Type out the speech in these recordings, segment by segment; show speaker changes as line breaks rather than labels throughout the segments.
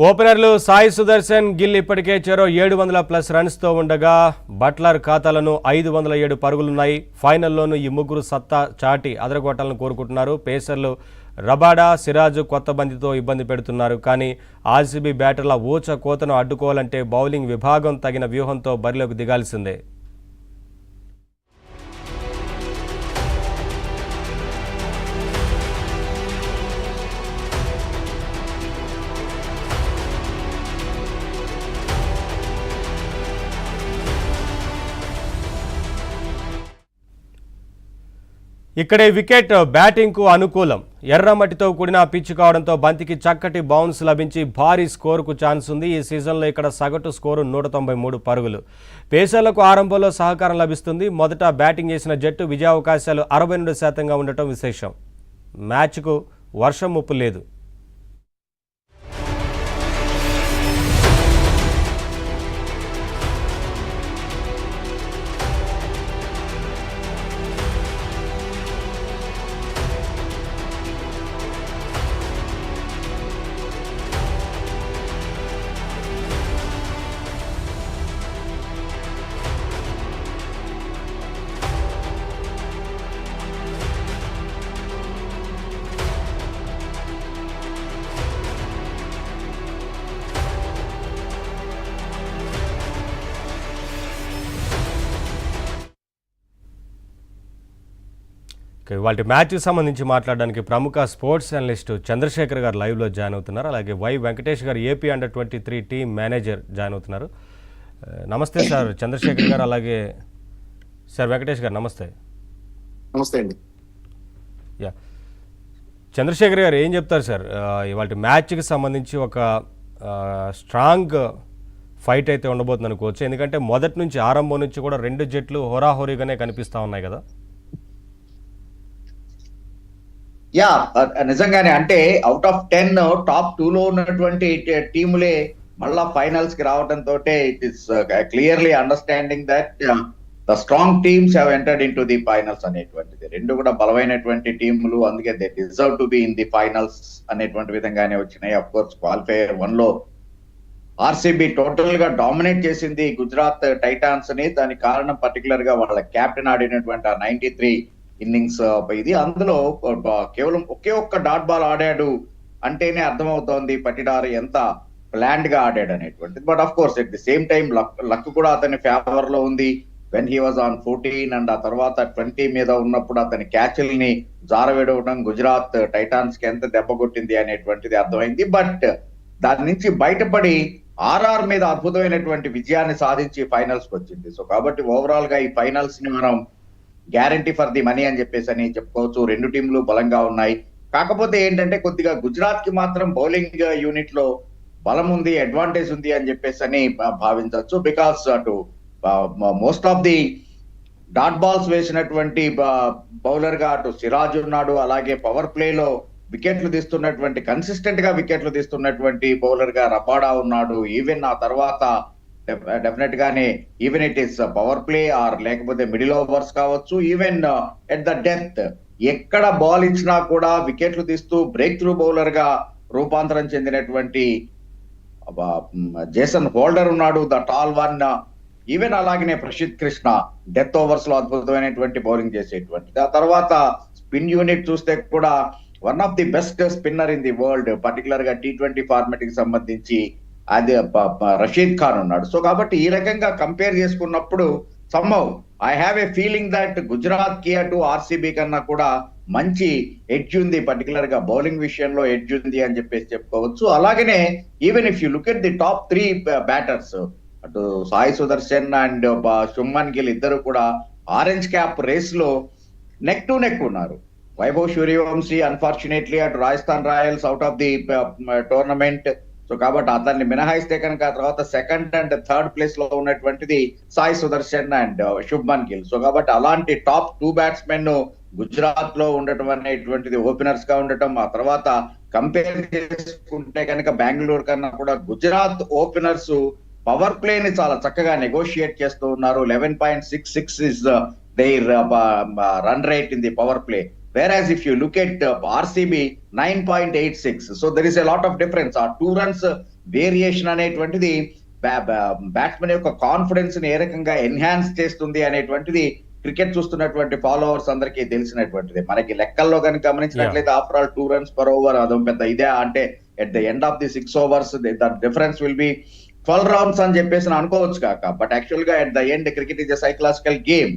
ఓపెనర్లు సాయి సుదర్శన్ గిల్ ఇప్పటికే చెరో 700+ రన్స్తో ఉండగా బట్లర్ ఖాతాలను 507 పరుగులున్నాయి. ఫైనల్లోనూ ఈ ముగ్గురు సత్తా చాటి అదరగొట్టాలను కోరుకుంటున్నారు. పేసర్లు రబాడా, సిరాజ్ కొత్త బంతితో ఇబ్బంది పెడుతున్నారు. కానీ ఆర్సీబీ బ్యాటర్ల ఊచ కోతను అడ్డుకోవాలంటే బౌలింగ్ విభాగం తగిన వ్యూహంతో బరిలోకి దిగాల్సిందే. ఇక్కడే వికెట్ బ్యాటింగ్కు అనుకూలం. ఎర్రమట్టితో కూడిన పిచ్ కావడంతో బంతికి చక్కటి బౌన్స్ లభించి భారీ స్కోరుకు ఛాన్స్ ఉంది. ఈ సీజన్లో ఇక్కడ సగటు స్కోరు 193 పరుగులు. పేసర్లకు ఆరంభంలో సహకారం లభిస్తుంది. మొదట బ్యాటింగ్ చేసిన జట్టు విజయావకాశాలు 62% ఉండటం విశేషం. మ్యాచ్కు వర్షం ముప్పు లేదు. వాటి మ్యాచ్కి సంబంధించి మాట్లాడడానికి ప్రముఖ స్పోర్ట్స్ అనలిస్ట్ చంద్రశేఖర్ గారు లైవ్లో జాయిన్ అవుతున్నారు. అలాగే వై వెంకటేష్ గారు ఏపీ అండర్-23 టీమ్ మేనేజర్ జాయిన్ అవుతున్నారు. నమస్తే సార్ చంద్రశేఖర్ గారు, అలాగే సార్ వెంకటేష్ గారు నమస్తే.
నమస్తే అండి.
యా చంద్రశేఖర్ గారు ఏం చెప్తారు సార్, ఇవాళ మ్యాచ్కి సంబంధించి ఒక స్ట్రాంగ్ ఫైట్ అయితే ఉండబోతుంది అనుకోవచ్చు. ఎందుకంటే మొదటి నుంచి ఆరంభం నుంచి కూడా రెండు జట్లు హోరాహోరీగానే కనిపిస్తూ ఉన్నాయి కదా.
యా నిజంగానే, అంటే అవుట్ ఆఫ్ 10 టాప్ 2లో ఉన్నటువంటి టీములే మళ్ళా ఫైనల్స్ కి రావడంతో it is clearly understanding that the strong teams have entered into the finals అనేటువంటిది. రెండు కూడా బలమైనటువంటి టీములు, అందుకే they deserve to be in the finals అనేటువంటి విధంగానే వచ్చినాయి. అఫ్ కోర్స్ క్వాలిఫైయర్ 1లో ఆర్సీబీ టోటల్ గా డామినేట్ చేసింది గుజరాత్ టైటాన్స్ ని. దానికి కారణం పర్టికులర్ గా వాళ్ళ కెప్టెన్ ఆడినటువంటి 93 ఇన్నింగ్స్ ఇది. అందులో కేవలం ఒకే ఒక్క డాట్ బాల్ ఆడాడు అంటేనే అర్థమవుతోంది పటిడార్ ఎంత ప్లాన్డ్ గా ఆడాడు అనేటువంటిది. But of course at the same time luck కూడా అతని ఫేవర్ లో ఉంది. When he was on 14 and ఆ తర్వాత 20 మీద ఉన్నప్పుడు అతని క్యాచ్ల్ని జారవేడవడం గుజరాత్ టైటాన్స్ కి ఎంత దెబ్బ కొట్టింది అనేటువంటిది అర్థమైంది. బట్ దాని నుంచి బయటపడి ఆర్ఆర్ మీద అద్భుతమైనటువంటి విజయాన్ని సాధించి ఫైనల్స్ కి వచ్చింది. సో కాబట్టి ఓవరాల్ గా ఈ ఫైనల్స్ ని మనం గ్యారంటీ ఫర్ ది మనీ అని చెప్పేసి అని చెప్పుకోవచ్చు. రెండు టీంలు బలంగా ఉన్నాయి. కాకపోతే ఏంటంటే కొద్దిగా గుజరాత్ కి మాత్రం బౌలింగ్ యూనిట్ లో బలం ఉంది, అడ్వాంటేజ్ ఉంది అని చెప్పేసి అని భావించవచ్చు. బికాస్ అటు most of the dot balls వేసినటువంటి బౌలర్ గా అటు సిరాజ్ ఉన్నాడు, అలాగే పవర్ ప్లే లో వికెట్లు తీస్తున్నటువంటి కన్సిస్టెంట్ గా వికెట్లు తీస్తున్నటువంటి బౌలర్ గా రబాడా ఉన్నాడు. ఈవెన్ ఆ తర్వాత డెఫినెట్ గానే even it is power play or లేకపోతే మిడిల్ ఓవర్స్ కావచ్చు, ఈవెన్ ఎట్ ద డెత్ ఎక్కడ బాల్ ఇచ్చినా కూడా వికెట్లు తీస్తూ బ్రేక్ త్రూ బౌలర్ గా రూపాంతరం చెందినటువంటి జేసన్ హోల్డర్ ఉన్నాడు, ద టాల్ వన్. ఈవెన్ అలాగనే ప్రసిద్ కృష్ణ డెత్ ఓవర్స్ లో అద్భుతమైనటువంటి బౌలింగ్ చేసేటువంటిది. ఆ తర్వాత స్పిన్ యూనిట్ చూస్తే కూడా one of the best spinner in the world, particular గా T20 ఫార్మాట్ కి సంబంధించి అది రషీద్ ఖాన్ ఉన్నాడు. సో కాబట్టి ఈ రకంగా కంపేర్ చేసుకున్నప్పుడు somehow I have a feeling that Gujarat కి అటు ఆర్సీబీ కన్నా కూడా మంచి ఎడ్జ్ ఉంది, పర్టికులర్ గా బౌలింగ్ విషయంలో ఎడ్జ్ ఉంది అని చెప్పేసి చెప్పుకోవచ్చు. అలాగనే even if you look at the top 3 batters, అటు సాయి సుదర్శన్ అండ్ శుభ్మన్ గిల్ ఇద్దరు కూడా ఆరెంజ్ క్యాప్ రేస్ లో నెక్ టు నెక్ ఉన్నారు. వైభవ్ సూర్యవంశీ అన్ఫార్చునేట్లీ అటు Rajasthan Royals out of the tournament. So కాబట్టి అతన్ని మినహాయిస్తే కనుక ఆ తర్వాత సెకండ్ అండ్ థర్డ్ ప్లేస్ లో ఉన్నటువంటిది సాయి సుదర్శన్ అండ్ శుభ్మన్ గిల్. సో కాబట్టి అలాంటి టాప్ 2 బ్యాట్స్మెన్ గుజరాత్ లో ఉండటం అనేటువంటిది, ఓపెనర్స్ గా ఉండటం. ఆ తర్వాత కంపేర్ చేసుకుంటే కనుక బెంగళూరు కన్నా కూడా గుజరాత్ ఓపెనర్స్ పవర్ ప్లే ని చాలా చక్కగా నెగోషియేట్ చేస్తూ ఉన్నారు. 11.66 is their run rate in the power play. whereas if you look at RCB 9.86, so there is a lot of difference. ఆ 2 runs వేరియేషన్ అనేటువంటిది బ్యాట్స్మెన్ యొక్క కాన్ఫిడెన్స్ ని ఏ రకంగా ఎన్హాన్స్ చేస్తుంది అనేటువంటిది క్రికెట్ చూస్తున్నటువంటి ఫాలోవర్స్ అందరికీ తెలిసినటువంటిది. మనకి లెక్కల్లో కనుక గమనించినట్లయితే after all 2 runs per over అదో పెద్ద ఇదే, అంటే at the end of the 6 overs the difference will be 12 rounds అని చెప్పేసి అనుకోవచ్చు కాక, బట్ యాక్చువల్ గా at the end cricket is a psychological game.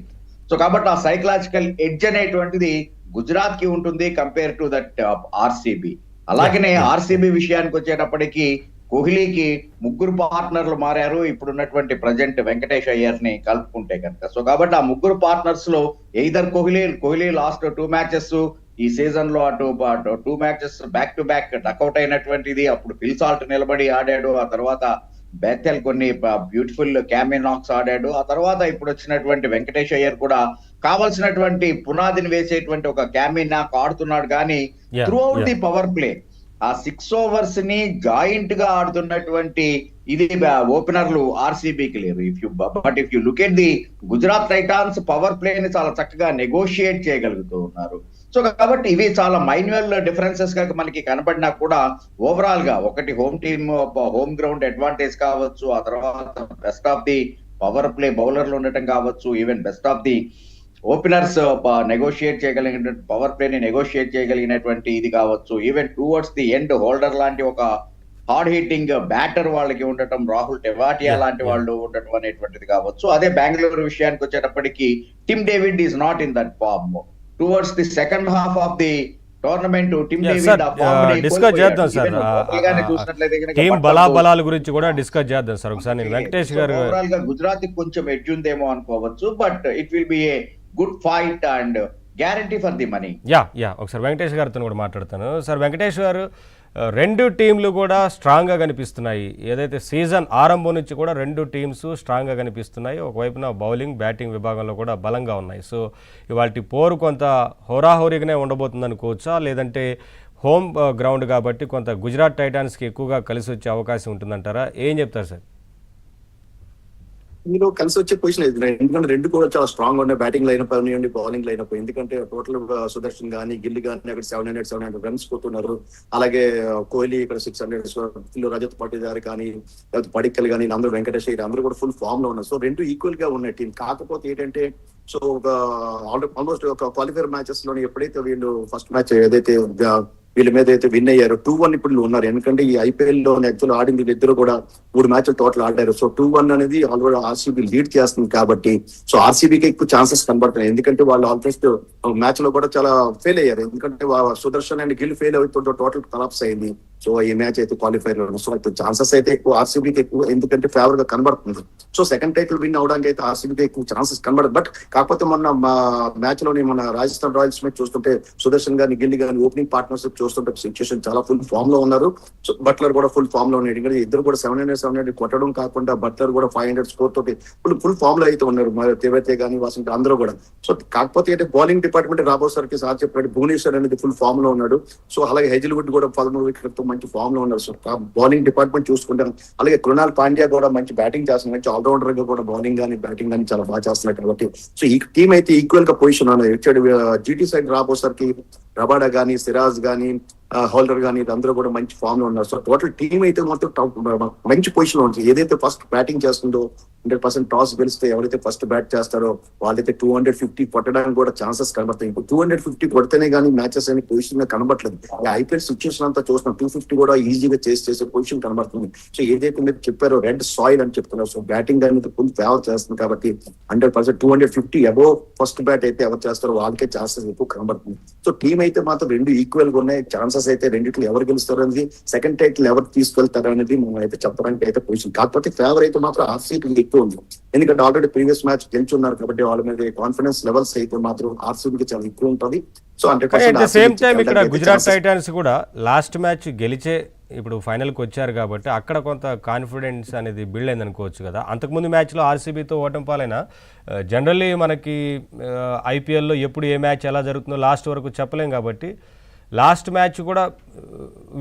So కాబట్టి ఆ సైకలాజికల్ ఎడ్జ్ అనేటువంటిది గుజరాత్ కి ఉంటుంది కంపేర్ టు దట్ ఆర్సీబీ. అలాగనే ఆర్సీబీ విషయానికి వచ్చేటప్పటికి కోహ్లీకి 3 పార్ట్నర్లు మారారు ఇప్పుడున్నటువంటి ప్రజెంట్ వెంకటేష్ అయ్యర్ ని కలుపుకుంటే కనుక. సో కాబట్టి ఆ 3 పార్ట్నర్స్ లో ఎయిదర్ కోహ్లీ లాస్ట్ 2 matches ఈ సీజన్ లో అటు 2 matches back to back duck out అయినటువంటిది. అప్పుడు ఫిల్ సాల్ట్ నిలబడి ఆడాడు, ఆ తర్వాత బెథెల్ కొన్ని బ్యూటిఫుల్ క్యామినాక్స్ ఆడాడు, ఆ తర్వాత ఇప్పుడు వచ్చినటువంటి వెంకటేష్ అయ్యర్ కూడా కావాల్సినటువంటి పునాదిని వేసేటువంటి ఒక క్యామినాక్ ఆడుతున్నాడు. కానీ through out the power play ఆ 6 overs ని జాయింట్ గా ఆడుతున్నటువంటి ఇది ఓపెనర్లు ఆర్సీబీకి లేరు. If you look at the Gujarat Titans power play ని చాలా చక్కగా నెగోషియేట్ చేయగలుగుతూ ఉన్నారు. సో కాబట్టి ఇవి చాలా మైన్యువల్ డిఫరెన్సెస్ గా మనకి కనబడినా కూడా ఓవరాల్ గా ఒకటి హోమ్ గ్రౌండ్ అడ్వాంటేజ్ కావచ్చు, ఆ తర్వాత best of the power play బౌలర్లు ఉండటం కావచ్చు, even best of the openers negotiate చేయగలిగిన పవర్ ప్లే ని నెగోషియేట్ చేయగలిగినటువంటి ఇది కావచ్చు, even towards the end holder లాంటి ఒక హార్డ్ హిట్టింగ్ బ్యాటర్ వాళ్ళకి ఉండటం, రాహుల్ టెవాటియా లాంటి వాళ్ళు ఉండటం అనేటువంటిది కావచ్చు. అదే బెంగళూరు విషయానికి వచ్చేటప్పటికి Tim David is not in that form. Towards the second half of the tournament Tim David
discuss చేద్దాం సార్, టీం బలాబలాల గురించి కూడా డిస్కస్ చేద్దాం సార్. ఒకసారి వెంకటేష్ గారు
ఓవరాల్ గా గుజరాత్ కొంచెం ఎడ్జ్ ఉందేమో అనుకోవచ్చు, but it will be a good fight and guarantee for the money.
ఒకసారి వెంకటేష్ గారితో కూడా మాట్లాడతాను. సార్ వెంకటేష్ గారు, 2 టీంలు కూడా స్ట్రాంగ్గా కనిపిస్తున్నాయి. ఏదైతే సీజన్ ఆరంభం నుంచి కూడా 2 టీమ్స్ స్ట్రాంగ్గా కనిపిస్తున్నాయి. ఒకవైపున బౌలింగ్ బ్యాటింగ్ విభాగంలో కూడా బలంగా ఉన్నాయి. సో ఇవాళ పోరు కొంత హోరాహోరీగానే ఉండబోతుంది అనుకోవచ్చా, లేదంటే హోమ్ గ్రౌండ్ కాబట్టి కొంత గుజరాత్ టైటాన్స్కి ఎక్కువగా కలిసి వచ్చే అవకాశం ఉంటుందంటారా? ఏం చెప్తారు సార్?
మీరు కలిసి వచ్చే పొజిషన్ ఎందుకంటే 2 కూడా చాలా స్ట్రాంగ్ ఉన్నాయి, బ్యాటింగ్ లైనప్ అవనివ్వండి, బౌలింగ్ లైనప్. ఎందుకంటే టోటల్ సుదర్శన్ కానీ గిల్ కానీ అక్కడ 700 రన్స్ పోతున్నారు. అలాగే కోహ్లీ ఇక్కడ 600, రజత్ పాటీదార్ కానీ లేకపోతే పడిక్కల్ కానీ అందరూ వెంకటేష్ అయ్యర్ అందరూ కూడా ఫుల్ ఫామ్ లో ఉన్నారు. సో 2 ఈక్వల్ గా ఉన్నాయి టీం. కాకపోతే ఏంటంటే సో ఆల్మోస్ట్ ఒక క్వాలిఫైర్ మ్యాచెస్ లోని ఎప్పుడైతే వీళ్ళు ఫస్ట్ మ్యాచ్ ఏదైతే వీళ్ళ మీద అయితే విన్ అయ్యారు 2-1 ఇప్పుడు ఉన్నారు. ఎందుకంటే ఈ ఐపీఎల్ లో యాక్చువల్ ఆడింది వీళ్ళిద్దరు కూడా 3 మ్యాచ్లు టోటల్ ఆడారు. సో 2-1 అనేది ఆల్రెడీ ఆర్సీబీ లీడ్ చేస్తుంది కాబట్టి సో ఆర్సీబీకి ఎక్కువ ఛాన్సెస్ కనబడుతున్నాయి. ఎందుకంటే వాళ్ళు ఆల్మోస్ట్ మ్యాచ్ లో కూడా చాలా ఫెయిల్ అయ్యారు. ఎందుకంటే సుదర్శన్ అండ్ గిల్ ఫెయిల్ అవుతుంటే టోటల్ కొలాప్స్ అయింది. సో ఈ మ్యాచ్ అయితే క్వాలిఫైర్ లో సో అయితే ఛాన్సెస్ అయితే ఎక్కువ ఆర్సీబీకి ఎక్కువ, ఎందుకంటే ఫేవర్ గా కనబడుతుంది. సో సెకండ్ టైటిల్ విన్ అవడానికి అయితే ఆర్సీబీకి ఎక్కువ ఛాన్సెస్ కనబడదు. బట్ కాకపోతే మొన్న మ్యాచ్ లోని మన రాజస్థాన్ రాయల్స్ మ్యాచ్ చూస్తుంటే సుదర్శన్ గాని గిల్ గాని ఓపెనింగ్ పార్ట్నర్షిప్ చూస్తుంటే సిచ్యుయేషన్ చాలా ఫుల్ ఫామ్ లో ఉన్నారు. సో బట్లర్ కూడా ఫుల్ ఫామ్ లో ఉన్నాడు. ఎందుకంటే ఇద్దరు కూడా 700 కొట్టడం కాకుండా బట్లర్ కూడా 500 స్కోర్ తోటి ఫుల్ ఫామ్ లో అయితే ఉన్నారు. తేవతే గానీ వాషింగ్టన్ అందరూ కూడా. సో కాకపోతే అంటే బౌలింగ్ డిపార్ట్మెంట్ రాబోసరికి సార్ చెప్పాడు భువనేశ్వర్ అనేది ఫుల్ ఫామ్ లో ఉన్నాడు. సో అలాగే హెజిల్వుడ్ కూడా 13 వికెట్లతో మంచి ఫామ్ లో ఉన్నారు. సో బౌలింగ్ డిపార్ట్మెంట్ చూసుకుంటారు. అలాగే కృణాల్ పాండ్యా కూడా మంచి బ్యాటింగ్ చేస్తున్నారు, మంచి ఆల్రౌండర్ గా కూడా బౌలింగ్ కానీ బ్యాటింగ్ కానీ చాలా బాగా చేస్తున్నారు. కాబట్టి సో ఈ టీం అయితే ఈక్వల్ గా పొజిషన్ ఉన్నది. జీటీ సైడ్ రాబోసరికి రబాడా గానీ సిరాజ్ గానీ హోల్డర్ గానీ అందరూ కూడా మంచి ఫామ్ లో ఉన్నారు. సో టోటల్ టీం అయితే మొత్తం మంచి పొజిషన్ లో ఉంటుంది. ఏదైతే ఫస్ట్ బ్యాటింగ్ చేస్తుందో 100% టాస్ గెలిస్తే ఎవరైతే ఫస్ట్ బ్యాట్ చేస్తారో వాళ్ళైతే 250 కొట్టడానికి కూడా ఛాన్సెస్ కనబడతాయి. ఇప్పుడు 250 కొడితేనే కానీ మ్యాచెస్ అని పొజిషన్ గా కనబడలేదు. ఐపీఎల్ సిచ్యువేషన్ అంతా చూస్తున్నాం, 250 కూడా ఈజీగా చేసే పొజిషన్ కనబడుతుంది. సో ఏదైతే మీరు చెప్పారో రెడ్ సాయిల్ అని చెప్తున్నారు. సో బ్యాటింగ్ అనేది ఫుల్ ఫేవర్ చేస్తుంది కాబట్టి 100% 250 అబోవ్ ఫస్ట్ బ్యాట్ అయితే ఎవరు చేస్తారో వాళ్ళకే ఛాన్సెస్ ఎక్కువ కనబడుతుంది. సో టీం అయితే మాత్రం 2 ఈక్వల్ గా ఉన్నాయి. ఛాన్సెస్ అయితే రెండిట్లో ఎవరు గెలుస్తారు అనేది, సెకండ్ టైటిల్ ఎవరు తీసుకెళ్తారు అనేది మనం అయితే చెప్పడానికి అయితే పొజిషన్. కాకపోతే ఫేవర్ అయితే మాత్రం ఆర్సీబీ ఎక్కువ ఉంది. ఎందుకంటే ఆల్రెడీ ప్రీవియస్ మ్యాచ్ గెలుచున్నారు కాబట్టి వాళ్ళ మీద కాన్ఫిడెన్స్ లెవెల్స్ అయితే మాత్రం ఆర్సీబీకి చాలా ఎక్కువ ఉంటుంది. సో 100%
సేమ్ టైం ఇక్కడ గుజరాత్ టైటాన్స్ కూడా లాస్ట్ మ్యాచ్ గెలిచే ఇప్పుడు ఫైనల్కి వచ్చారు కాబట్టి అక్కడ కొంత కాన్ఫిడెన్స్ అనేది బిల్డ్ అయింది అనుకోవచ్చు కదా. అంతకుముందు మ్యాచ్లో ఆర్సీబీతో ఓటమి పాలైనా జనరల్లీ మనకి ఐపీఎల్లో ఎప్పుడు ఏ మ్యాచ్ ఎలా జరుగుతుందో లాస్ట్ వరకు చెప్పలేం కాబట్టి లాస్ట్ మ్యాచ్ కూడా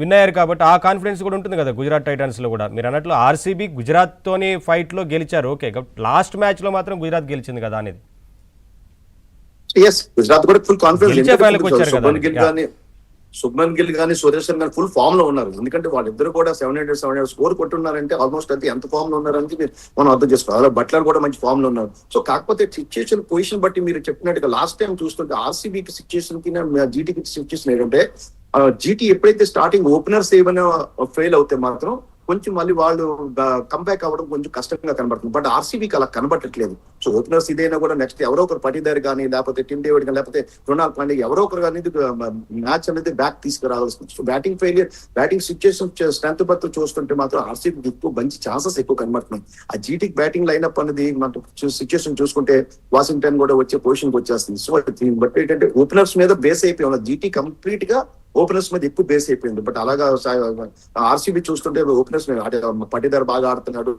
విన్ అయ్యారు కాబట్టి ఆ కాన్ఫిడెన్స్ కూడా ఉంటుంది కదా గుజరాత్ టైటాన్స్లో కూడా. మీరు అన్నట్లు ఆర్సీబీ గుజరాత్తోని ఫైట్లో గెలిచారు ఓకే, లాస్ట్ మ్యాచ్లో మాత్రం గుజరాత్ గెలిచింది కదా అనేది.
ఎస్, గుజరాత్ కూడా ఫుల్
గెలిచే ఫైనల్కి వచ్చారు కదా.
శుభ్మన్ గిల్ కానీ సుదర్శన్ గానీ ఫుల్ ఫామ్ లో ఉన్నారు. ఎందుకంటే వాళ్ళిద్దరు కూడా 700 స్కోర్ కొట్టున్నారంటే ఆల్మోస్ట్ అది ఎంత ఫామ్ లో ఉన్నారని మనం అర్థం చేసుకోవాలి. అలా బట్లర్ కూడా మంచి ఫామ్ లో ఉన్నారు. సో కాకపోతే సిచ్యుయేషన్ పొజిషన్ బట్టి మీరు చెప్పినట్టుగా లాస్ట్ టైం చూస్తుంటే ఆర్సీబీకి సిచ్యుయేషన్ కి జీటీకి సిచ్యుయేషన్ ఏంటంటే జీటీ ఎప్పుడైతే స్టార్టింగ్ ఓపెనర్స్ ఏమైనా ఫెయిల్ అవుతే మాత్రం కొంచెం మళ్ళీ వాళ్ళు కంబ్యాక్ అవ్వడం కొంచెం కష్టంగా కనబడుతుంది. బట్ ఆర్సీబీకి అలా కనబడట్లేదు. సో ఓపెనర్స్ ఇదైనా కూడా నెక్స్ట్ ఎవరో ఒకరు పటిదార్ కానీ లేకపోతే టిమ్ డేవిడ్ కానీ లేకపోతే రొనాల్డ్ పాండే ఎవరో ఒకరు అనేది మ్యాచ్ అనేది బ్యాక్ తీసుకురావాల్సింది. సో బ్యాటింగ్ సిచ్యుయేషన్ స్ట్రెంత్ బట్టి చూస్తుంటే మాత్రం ఆర్సీబీకి ఎక్కువ మంచి ఛాన్సెస్ ఎక్కువ కనబడుతున్నాయి. ఆ జీటీకి బ్యాటింగ్ లైనప్ అనేది మనం సిచ్యుయేషన్ చూసుకుంటే వాషింగ్టన్ కూడా వచ్చే పొజిషన్కి వచ్చేస్తుంది. సో బట్ ఏంటంటే ఓపెనర్స్ మీద బేస్ అయిపోయి ఉన్నది. జీటీ కంప్లీట్ గా ఓపెనర్స్ మీద ఎక్కువ బేస్ అయిపోయింది. బట్ అలాగా ఆర్సీబీ చూస్తుంటే ఓపెనర్స్ పటిదార్ బాగా ఆడుతున్నాడు.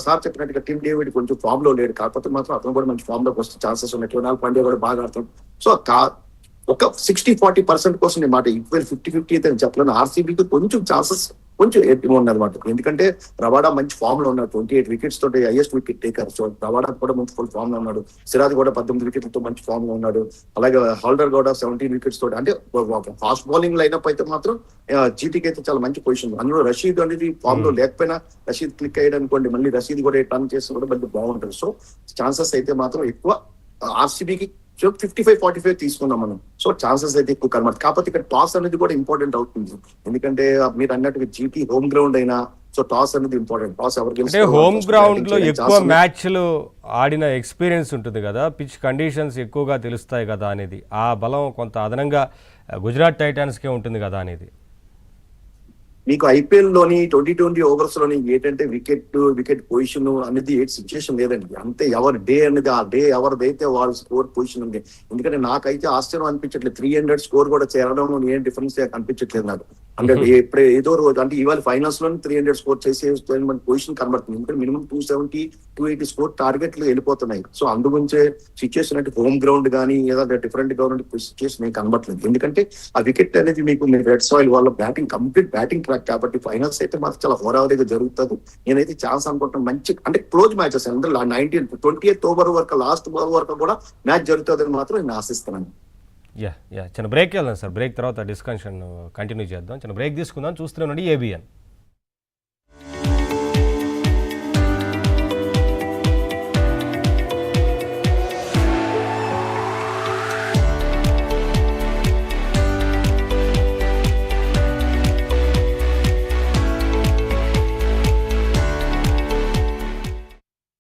సార్ చెప్పినట్టుగా టిమ్ డేవిడ్ కొంచెం ఫామ్ లో లేడు. కాకపోతే మాత్రం అతను కూడా మంచి ఫామ్ లోకి వస్తే ఛాన్సెస్ ఉన్నాయి. రొనాల్డ్ పాండే కూడా బాగా ఆడుతున్నాడు. సో ఒక 60-40% కోసం నేను మాట ఈక్వల్ 50-50 అయితే చెప్పలేను. ఆర్సీబీకి కొంచెం ఛాన్సెస్ కొంచెం ఎక్కువ ఉన్నమాట. ఎందుకంటే రవాడా మంచి ఫామ్ లో ఉన్నాడు. 28 వికెట్స్ తోటి హైయెస్ట్ వికెట్ టేకర్. సో రవాడా కూడా మంచి ఫుల్ ఫామ్ లో ఉన్నాడు. సిరాజ్ కూడా 18 వికెట్లతో మంచి ఫామ్ లో ఉన్నాడు. అలాగే హోల్డర్ కూడా 17 వికెట్స్ తోటి. అంటే ఫాస్ట్ బౌలింగ్ లైనప్ అయితే మాత్రం జీటీకి అయితే చాలా మంచి పొజిషన్. అందులో రషీద్ అనేది ఫామ్ లో లేకపోయినా రషీద్ క్లిక్ అయ్యాడు అనుకోండి, మళ్ళీ రషీద్ కూడా టర్న్ చేసి కూడా మంచి బాగుంటుంది. సో ఛాన్సెస్ అయితే మాత్రం ఎక్కువ ఆర్సీబీకి 55-45 తీసుకున్నాం మనం. సో ఛాన్సెస్ అయితే ఎక్కువ కనబడుతుంది. కాకపోతే ఇక్కడ టాస్ అనేది కూడా ఇంపార్టెంట్ అవుతుంది. ఎందుకంటే మీరు అన్నట్టుగా జీటీ హోమ్ గ్రౌండ్ అయినా సో టాస్ అనేది ఇంపార్టెంట్. టాస్
ఎవరికి హోమ్ గ్రౌండ్ లో ఎక్కువ మ్యాచ్లు ఆడిన ఎక్స్పీరియన్స్ ఉంటుంది కదా, పిచ్ కండిషన్స్ ఎక్కువగా తెలుస్తాయి కదా అనేది, ఆ బలం కొంత అదనంగా గుజరాత్ టైటాన్స్ కే ఉంటుంది కదా అనేది.
మీకు ఐపీఎల్ లోని 20 ఓవర్స్ లోని ఏంటంటే వికెట్ పొజిషన్ అనేది ఏ సిచ్యుయేషన్ లేదండి. అంతే ఎవరి డే అనేది ఆ డే ఎవరిదైతే వాళ్ళ స్కోర్ పొజిషన్ ఉంది. ఎందుకంటే నాకైతే ఆశ్చర్యం అనిపించట్లేదు 300 స్కోర్ కూడా చేరడంలో ఏం డిఫరెన్స్ అనిపించట్లేదు నాకు. అంటే ఎప్పుడే ఏదో రోజు అంటే ఇవాళ ఫైనల్స్ లో 300 స్కోర్ చేసే పొజిషన్ కనబడుతుంది. ఎందుకంటే మినిమం 270-280 స్కోర్ టార్గెట్లు వెళ్ళిపోతున్నాయి. సో అందుగురించే సిచ్యుయేషన్ అంటే హోమ్ గ్రౌండ్ కానీ ఏదో డిఫరెంట్ గ్రౌండ్ సిచ్యుయేషన్ ఏం కనబడలేదు. ఎందుకంటే ఆ వికెట్ అనేది మీకు రెడ్ సాయిల్ వాళ్ళ బ్యాటింగ్ కంప్లీట్ బ్యాటింగ్ ట్రాక్ కాబట్టి ఫైనల్స్ అయితే మాత్రం చాలా హోరావరీగా జరుగుతుంది. నేనైతే ఛాన్స్ అనుకుంటున్నాను మంచి అంటే క్లోజ్ మ్యాచెస్ అందరూ 20th ఓవర్ వరకు లాస్ట్ ఓవర్ వరకు కూడా మ్యాచ్ జరుగుతుందని మాత్రం నేను ఆశిస్తున్నాను.
చిన్న బ్రేక్ వెళ్దాం సార్. బ్రేక్ తర్వాత డిస్కషన్ కంటిన్యూ చేద్దాం. చిన్న బ్రేక్ తీసుకుందాం. చూస్తున్నాండి ఏబిఎన్.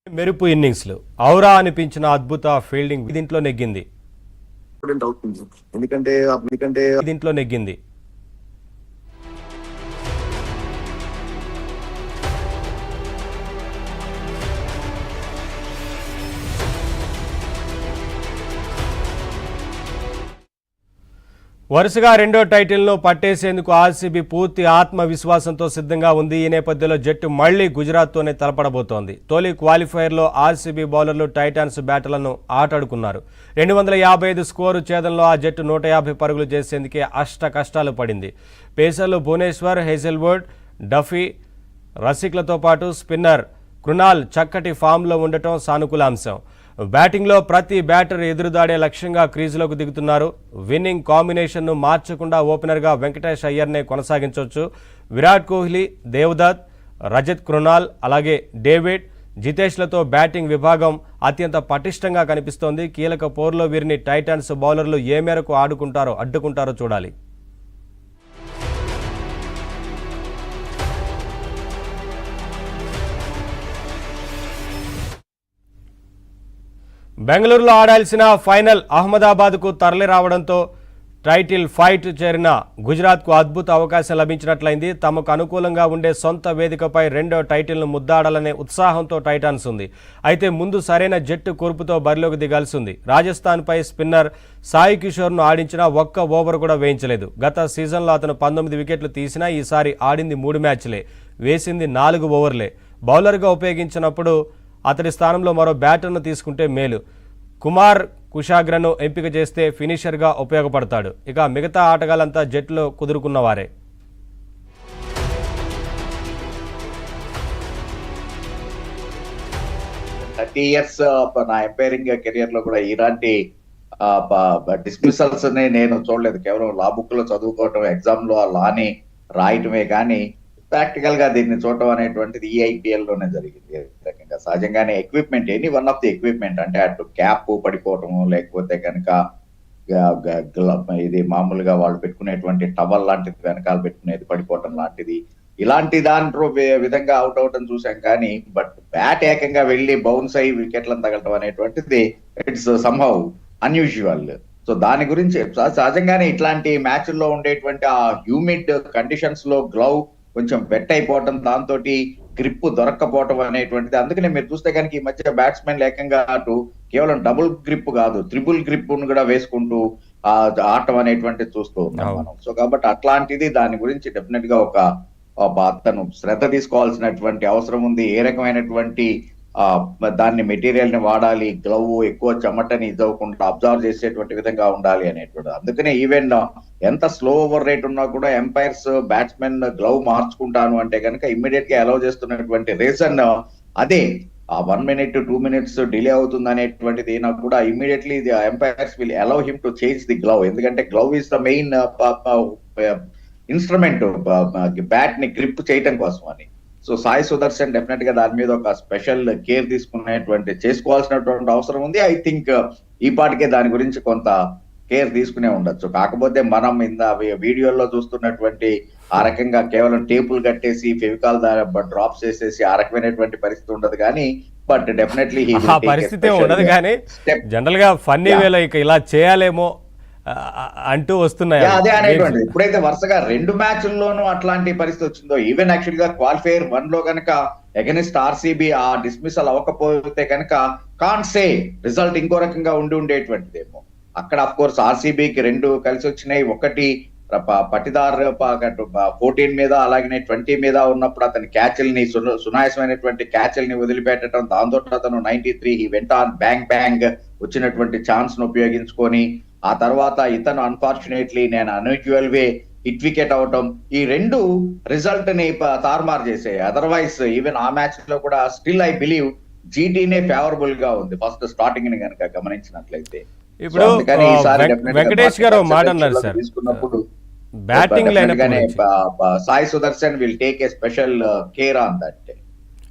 మెరుపు ఇన్నింగ్స్లు ఔరా అనిపించిన అద్భుత ఫీల్డింగ్ దీంట్లో నెగ్గింది.
ఎందుకంటే
దీంట్లో నెగ్గింది. వరుసగా రెండో టైటిల్ను పట్టేసేందుకు ఆర్సీబీ పూర్తి ఆత్మవిశ్వాసంతో సిద్ధంగా ఉంది. ఈ నేపథ్యంలో జట్టు మళ్లీ గుజరాత్తోనే తలపడబోతోంది. తొలి క్వాలిఫైర్లో ఆర్సీబీ బౌలర్లు టైటాన్స్ బ్యాటర్లను ఆటాడుకున్నారు. 255 స్కోరు ఛేదంలో ఆ జట్టు 150 పరుగులు చేసేందుకే అష్ట కష్టాలు పడింది. పేసర్లు భువనేశ్వర్, హేజల్వుడ్, డఫీ, రసిక్లతో పాటు స్పిన్నర్ కృణాల్ చక్కటి ఫామ్లో ఉండటం సానుకూలాంశం. బ్యాటింగ్లో ప్రతి బ్యాటర్ ఎదురుదాడే లక్ష్యంగా క్రీజులోకి దిగుతున్నారు. విన్నింగ్ కాంబినేషన్ను మార్చకుండా ఓపెనర్గా వెంకటేష్ అయ్యర్నే కొనసాగించవచ్చు. విరాట్ కోహ్లీ, దేవదత్, రజత్, కృణాల్ అలాగే డేవిడ్, జితేష్లతో బ్యాటింగ్ విభాగం అత్యంత పటిష్టంగా కనిపిస్తోంది. కీలక పోరులో వీరిని టైటాన్స్ బౌలర్లు ఏ మేరకు అడ్డుకుంటారో చూడాలి. బెంగళూరులో ఆడాల్సిన ఫైనల్ అహ్మదాబాద్కు తరలి రావడంతో టైటిల్ ఫైట్ చేరిన గుజరాత్కు అద్భుత అవకాశం లభించినట్లయింది. తమకు అనుకూలంగా ఉండే సొంత వేదికపై రెండో టైటిల్ను ముద్దాడాలనే ఉత్సాహంతో టైటాన్స్ ఉంది. అయితే ముందు సరైన జట్టు కూర్పుతో బరిలోకి దిగాల్సి ఉంది. రాజస్థాన్పై స్పిన్నర్ సాయి కిషోర్ను ఆడించినా ఒక్క ఓవర్ కూడా వేయించలేదు. గత సీజన్లో అతను 19 వికెట్లు తీసినా ఈసారి ఆడింది 3 మ్యాచ్లే, వేసింది 4 ఓవర్లే. బౌలర్గా ఉపయోగించినప్పుడు అతడి స్థానంలో మరో బ్యాటర్ను తీసుకుంటే మేలు. కుమార్ కుషాగ్రను ఎంపిక చేస్తే ఫినిషర్గా ఉపయోగపడతాడు. ఇక మిగతా ఆటగాళ్లంతా జట్టులో కుదురుకున్నవారే.
years నా ఎంపైరింగ్ కెరియర్ లో కూడా ఇలాంటి డిస్మిసల్స్ ని నేను చూడలేదు. కేవలం లా బుక్ లో చదువుకోవటం, ఎగ్జామ్ లో ఆ లాని రాయటమే కానీ ప్రాక్టికల్ గా దీన్ని చూడటం అనేటువంటిది ఈ ఐపీఎల్ లోనే జరిగింది. రకంగా సహజంగానే equipment, any one of the equipment, అంటే అటు క్యాప్ పడిపోవటము, లేకపోతే కనుక ఇది మామూలుగా వాళ్ళు పెట్టుకునేటువంటి టవల్ లాంటిది వెనకాల పెట్టుకునేది పడిపోవటం లాంటిది, ఇలాంటి దాంట్లో విధంగా అవుట్ అవటం చూసాం. కానీ బట్ బ్యాట్ ఏకంగా వెళ్ళి బౌన్స్ అయ్యి వికెట్లను తగలటం అనేటువంటిది ఇట్స్ సంహౌ అన్యూజువల్. సో దాని గురించి సహజంగానే ఇట్లాంటి మ్యాచ్ల్లో ఉండేటువంటి ఆ హ్యూమిడ్ కండిషన్స్ లో గ్లౌ కొంచెం వెట్ అయిపోవటం, దాంతో గ్రిప్ దొరక్కపోవటం అనేటువంటిది. అందుకనే మీరు చూస్తే కనుక ఈ మధ్య బ్యాట్స్మెన్ ఏకంగా అటు కేవలం డబుల్ గ్రిప్ కాదు, త్రిబుల్ గ్రిప్ కూడా వేసుకుంటూ ఆడటం అనేటువంటిది చూస్తూ ఉన్నాం మనం. సో కాబట్టి అట్లాంటిది దాని గురించి డెఫినెట్ గా ఒక అతను శ్రద్ధ తీసుకోవాల్సినటువంటి అవసరం ఉంది. ఏ రకమైనటువంటి దాన్ని మెటీరియల్ ని వాడాలి, గ్లవ్ ఎక్కువ చెమటని ఇదవకుండా అబ్జర్వ్ చేసేటువంటి విధంగా ఉండాలి అనేటువంటి. అందుకనే ఈవెన్ ఎంత స్లో ఓవర్ రేట్ ఉన్నా కూడా ఎంపైర్స్ బ్యాట్స్మెన్ గ్లవ్ మార్చుకుంటాను అంటే కనుక ఇమ్మీడియట్ గా అలౌ చేస్తున్నటువంటి రీజన్ అదే. ఆ 1 minute 2 minutes డిలే అవుతుంది అనేటువంటిది నాకు కూడా immediately the umpires will allow him to change the glove. ఎందుకంటే glove is the main instrument bat ని గ్రిప్ చేయటం కోసం అని. సో సాయి సుదర్శన్ డెఫినెట్ గా దాని మీద ఒక స్పెషల్ కేర్ చేసుకోవాల్సినటువంటి అవసరం ఉంది. ఐ థింక్ ఈ పాటికే దాని గురించి కొంత కేర్ తీసుకునే ఉండొచ్చు. కాకపోతే మనం వీడియోలో చూస్తున్నటువంటి ఆ రకంగా కేవలం టేపులు కట్టేసి ఫెవికాల్ డ్రాప్స్ చేసేసి ఆ రకమైనటువంటి పరిస్థితి ఉండదు. కానీ బట్ డెఫినెట్లీ
ఆ పరిస్థితి ఉండదు. కానీ జనరల్ గా ఫన్నీ వేలో ఇక ఇలా చేయాలేమో అంటూ వస్తున్నాయి.
అదే అనేటువంటి ఇప్పుడైతే వరుసగా 2 మ్యాచ్ల్లోనూ అట్లాంటి పరిస్థితి వచ్చిందో, ఈవెన్ యాక్చువల్ గా క్వాలిఫైర్ 1 లో కనుక అగెనిస్ట్ ఆర్సీబీ ఆ డిస్మిసల్ అవ్వకపోతే కనుక కాంట్ సే రిజల్ట్ ఇంకో రకంగా ఉండేటువంటిదేమో. అక్కడ అఫ్ కోర్స్ ఆర్సీబీకి 2 కలిసి వచ్చినాయి. ఒకటి పటిదార్ 14 మీద అలాగే 20 మీద ఉన్నప్పుడు అతని క్యాచ్ల్ని సునాయాసమైనటువంటి క్యాచ్ల్ని వదిలిపెట్టడం, దాంతో అతను 93 he went on bang bang వచ్చినటువంటి ఛాన్స్ ను ఉపయోగించుకొని ఆ తర్వాత ఇతను అన్ఫార్చునేట్లీ నేను అన్యూజువల్ వే హిట్ వికెట్ అవటం, ఈ 2 రిజల్ట్ ని తారుమారు చేసాయి. అదర్వైజ్ ఈవెన్ ఆ మ్యాచ్ లో కూడా స్టిల్ ఐ బిలీవ్ జీటీనే ఫేవరబుల్ గా ఉంది ఫస్ట్ స్టార్టింగ్ ని కనుక గమనించినట్లయితే.
ఇప్పుడు వెంకటేష్ గారు మాట అన్నారు sir, batting
Sai Sudarshan will take a special care on that.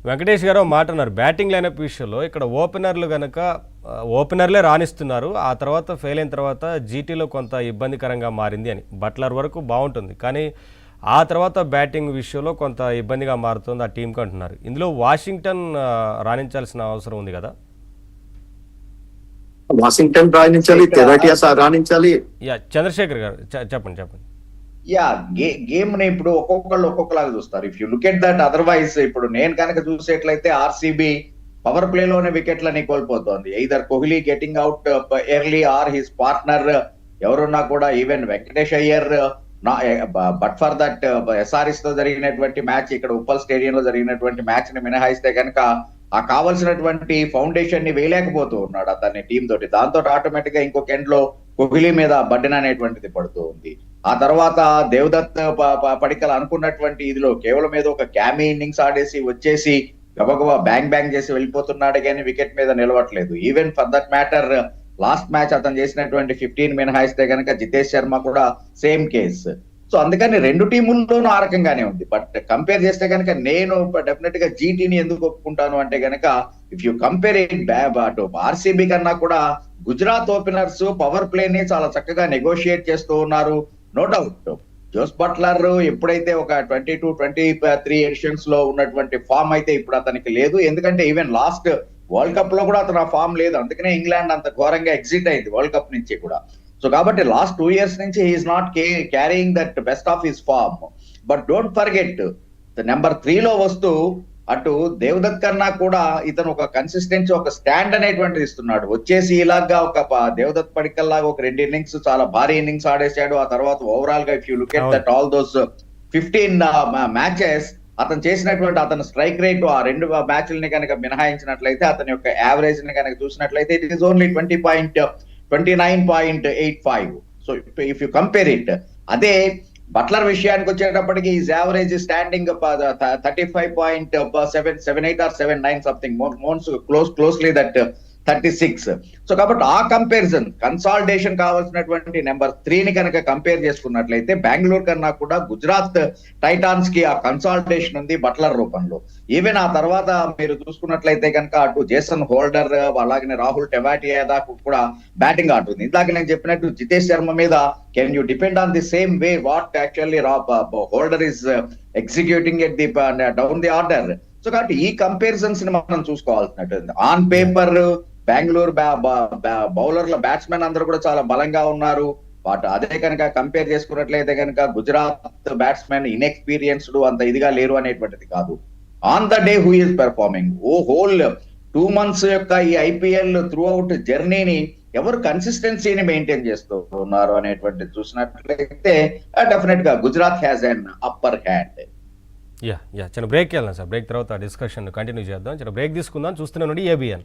Venkatesh గారు మాట అన్నారు బ్యాటింగ్ లైనప్ విషయంలో. ఇక్కడ ఓపెనర్లు కనుక ఓపెనర్లే రాణిస్తున్నారు, ఆ తర్వాత ఫెయిల్ అయిన తర్వాత జీటీలో కొంత ఇబ్బందికరంగా మారింది అని. బట్లర్ వరకు బాగుంటుంది, కానీ ఆ తర్వాత బ్యాటింగ్ విషయంలో కొంత ఇబ్బందిగా మారుతుంది ఆ టీంకి అంటున్నారు. ఇందులో వాషింగ్టన్ రాణించాల్సిన అవసరం ఉంది కదా.
వాషింగ్టన్ రాణించాలి, తెరాటియాస్ రాణించాలి.
చంద్రశేఖర్ గారు చెప్పండి.
గేమ్ ని ఇప్పుడు ఒక్కొక్కళ్ళు ఒక్కొక్కలాగా చూస్తారు. If you look at that, otherwise ఇప్పుడు నేను కనుక చూసేట్లయితే ఆర్సీబీ పవర్ ప్లే లోనే వికెట్లని కోల్పోతోంది. Either Kohli getting out early or his partner ఎవరున్నా కూడా. Even Venkatesh Iyer but for that SRS తో జరిగినటువంటి మ్యాచ్, ఇక్కడ ఉప్పల్ స్టేడియం లో జరిగినటువంటి మ్యాచ్ ని మినహాయిస్తే కనుక ఆ కావాల్సినటువంటి ఫౌండేషన్ ని వేయలేకపోతూ ఉన్నాడు అతన్ని టీం తోటి. దాంతో ఆటోమేటిక్ గా ఇంకొక ఎండ్ లో కోహ్లీ మీద బడ్డెన్ అనేటువంటిది పడుతూ ఉంది. ఆ తర్వాత దేవదత్ పడికల్ అనుకున్నటువంటి ఇదిలో కేవలం ఏదో ఒక క్యామీ ఇన్నింగ్స్ ఆడేసి వచ్చేసి గబగబా బ్యాంగ్ బ్యాంగ్ చేసి వెళ్ళిపోతున్నాడు, కానీ వికెట్ మీద నిలవట్లేదు. Even for that matter last match అతను చేసినటువంటి 15 మినహాయిస్తే కనుక జితేష్ శర్మ కూడా సేమ్ కేస్. సో అందుకని 2 టీముల్లోనూ ఆ రకంగానే ఉంది. బట్ కంపేర్ చేస్తే కనుక నేను డెఫినెట్ గా జీటీని ఎందుకు ఒప్పుకుంటాను అంటే కనుక ఇఫ్ యూ కంపేర్ ఇట్ అటు ఆర్సీబీ కన్నా కూడా గుజరాత్ ఓపెనర్స్ పవర్ ప్లే ని చాలా చక్కగా నెగోషియేట్ చేస్తూ ఉన్నారు. నో డౌట్ జోస్ బట్లర్ ఎప్పుడైతే ఒక 22-23 ఎడిషన్స్ లో ఉన్నటువంటి ఫామ్ అయితే ఇప్పుడు అతనికి లేదు. ఎందుకంటే ఈవెన్ లాస్ట్ వరల్డ్ కప్ లో కూడా అతను ఆ ఫామ్ లేదు. అందుకనే ఇంగ్లాండ్ అంత ఘోరంగా ఎగ్జిట్ అయింది వరల్డ్ కప్ నుంచి కూడా. సో కాబట్టి లాస్ట్ 2 years నుంచి he is not carrying that best of his form. But don't forget number 3 లో వస్తూ అటు దేవదత్ కన్నా కూడా ఇతను ఒక కన్సిస్టెన్సీ, ఒక స్టాండ్ అనేటువంటిది ఇస్తున్నాడు. వచ్చేసి ఇలాగా ఒక దేవదత్ పడికల్ లాగా ఒక 2 innings చాలా భారీ ఇన్నింగ్స్ ఆడేశాడు. ఆ తర్వాత ఓవరాల్ గా if you look at that all those 15 matches అతను చేసినటువంటి అతను స్ట్రైక్ రేట్ ఆ 2 మ్యాచ్లని కనుక మినహాయించినట్లయితే అతని యొక్క యావరేజ్ ని కనుక చూసినట్లయితే it is only 29.85. So if you compare it, అదే బట్లర్ విషయానికి వచ్చేటప్పటికి is average standing 35.78 or 79 something, closely that 36. So కాబట్టి ఆ కంపారిజన్ కన్సాలిడేషన్ కావాల్సినటువంటి నెంబర్ 3ని కనుక కంపేర్ చేసుకున్నట్లయితే బెంగళూరు కన్నా కూడా గుజరాత్ టైటాన్స్ కి ఆ కన్సాలిడేషన్ ఉంది బట్లర్ రూపంలో. ఈవెన్ ఆ తర్వాత మీరు చూసుకున్నట్లయితే కనుక అటు జేసన్ హోల్డర్ అలాగే రాహుల్ టెవాటియా దాకా కూడా బ్యాటింగ్ ఆడుతుంది. ఇందాక నేను చెప్పినట్టు జితేష్ శర్మ మీద can you depend on the same way what actually holder is executing at the down the order. So కాబట్టి ఈ కంపారిజన్స్ ని మనం చూసుకోవాల్సినట్టు. ఆన్ పేపర్ బెంగళూరు బౌలర్ల బ్యాట్స్మెన్ అందరూ కూడా చాలా బలంగా ఉన్నారు. బట్ అదే కనుక కంపేర్ చేసుకున్నట్లయితే కనుక గుజరాత్ బ్యాట్స్మెన్ ఇన్ఎక్స్పీరియన్స్డ్ అంత ఇదిగా లేరు అనేటువంటిది కాదు. On the day who is performing whole 2 months యొక్క ఈ ఐపీఎల్ త్రూ అవుట్ జర్నీని ఎవరు కన్సిస్టెన్సీని మెయింటైన్ చేస్తూ ఉన్నారు అనేటువంటిది చూసినట్లయితే డెఫినెట్ గా Gujarat has an upper hand.
చిన్న బ్రేక్ వెళ్ళాం సార్. బ్రేక్ తర్వాత డిస్కషన్ కంటిన్యూ చేద్దాం. చిన్న బ్రేక్ తీసుకుందాం. చూస్తున్నాను ఏబిఎన్.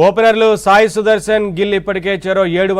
ఓపెనర్లు సాయి సుదర్శన్ గిల్ ఇప్పటికే చెరో 700